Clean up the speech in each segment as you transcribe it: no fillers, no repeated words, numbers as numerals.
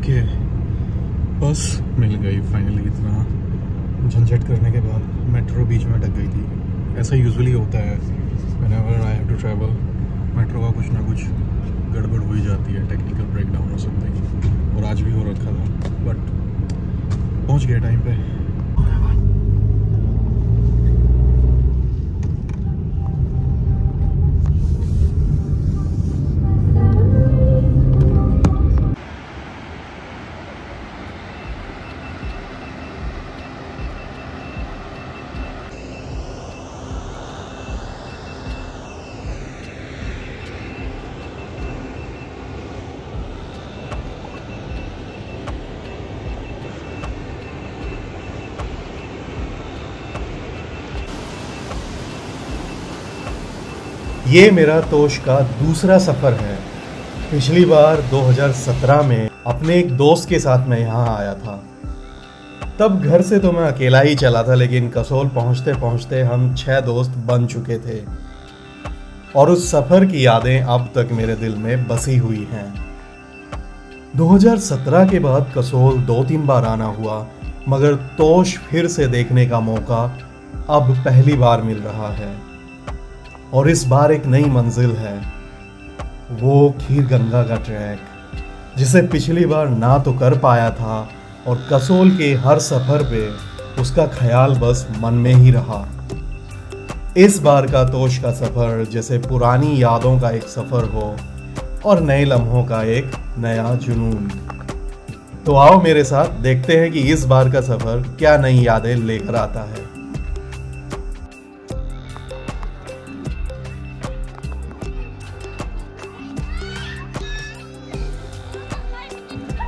Okay, बस मिल गई finally. इतना झंझट करने के बाद मेट्रो बीच में अटक गई थी। ऐसा यूजुअली होता है whenever I have to travel. Metro का कुछ ना कुछ गड़बड़ हो ही जाती है, टेक्निकल ब्रेकडाउन और समथिंग, और आज भी हो रखा था, बट पहुंच गए टाइम पे। ये मेरा तोश का दूसरा सफ़र है। पिछली बार 2017 में अपने एक दोस्त के साथ मैं यहाँ आया था। तब घर से तो मैं अकेला ही चला था, लेकिन कसोल पहुँचते पहुँचते हम 6 दोस्त बन चुके थे और उस सफ़र की यादें अब तक मेरे दिल में बसी हुई हैं। 2017 के बाद कसोल 2-3 बार आना हुआ, मगर तोश फिर से देखने का मौका अब पहली बार मिल रहा है। और इस बार एक नई मंजिल है, वो खीर गंगा का ट्रैक, जिसे पिछली बार ना तो कर पाया था और कसोल के हर सफ़र पे उसका ख्याल बस मन में ही रहा। इस बार का तोश का सफ़र जैसे पुरानी यादों का एक सफ़र हो और नए लम्हों का एक नया जुनून। तो आओ मेरे साथ देखते हैं कि इस बार का सफ़र क्या नई यादें लेकर आता है।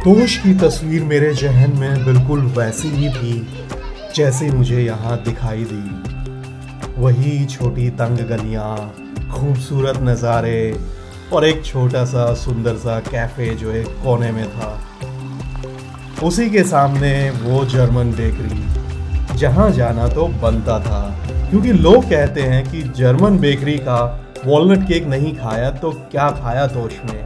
तोश की तस्वीर मेरे जहन में बिल्कुल वैसी ही थी जैसी मुझे यहाँ दिखाई दी। वही छोटी तंग गलियाँ, खूबसूरत नज़ारे और एक छोटा सा सुंदर सा कैफ़े जो एक कोने में था। उसी के सामने वो जर्मन बेकरी जहाँ जाना तो बनता था, क्योंकि लोग कहते हैं कि जर्मन बेकरी का वॉलनट केक नहीं खाया तो क्या खाया तोश में।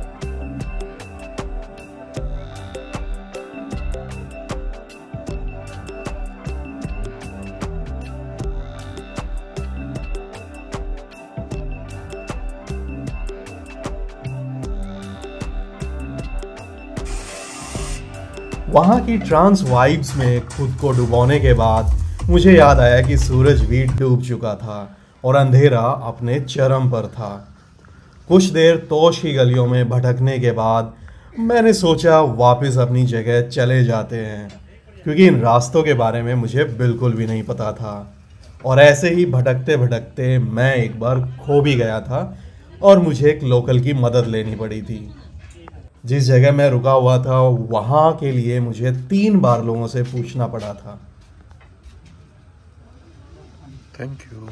वहाँ की ट्रांस वाइब्स में खुद को डुबोने के बाद मुझे याद आया कि सूरज भी डूब चुका था और अंधेरा अपने चरम पर था। कुछ देर तोश की गलियों में भटकने के बाद मैंने सोचा वापस अपनी जगह चले जाते हैं, क्योंकि इन रास्तों के बारे में मुझे बिल्कुल भी नहीं पता था। और ऐसे ही भटकते भटकते मैं एक बार खो भी गया था और मुझे एक लोकल की मदद लेनी पड़ी थी। जिस जगह मैं रुका हुआ था वहाँ के लिए मुझे 3 बार लोगों से पूछना पड़ा था। Thank you.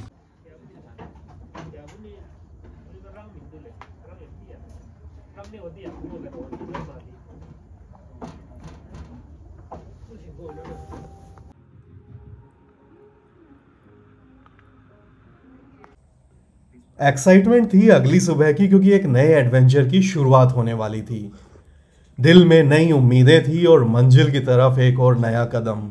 एक्साइटमेंट थी अगली सुबह की, क्योंकि एक नए एडवेंचर की शुरुआत होने वाली थी। दिल में नई उम्मीदें थी और मंजिल की तरफ एक और नया कदम।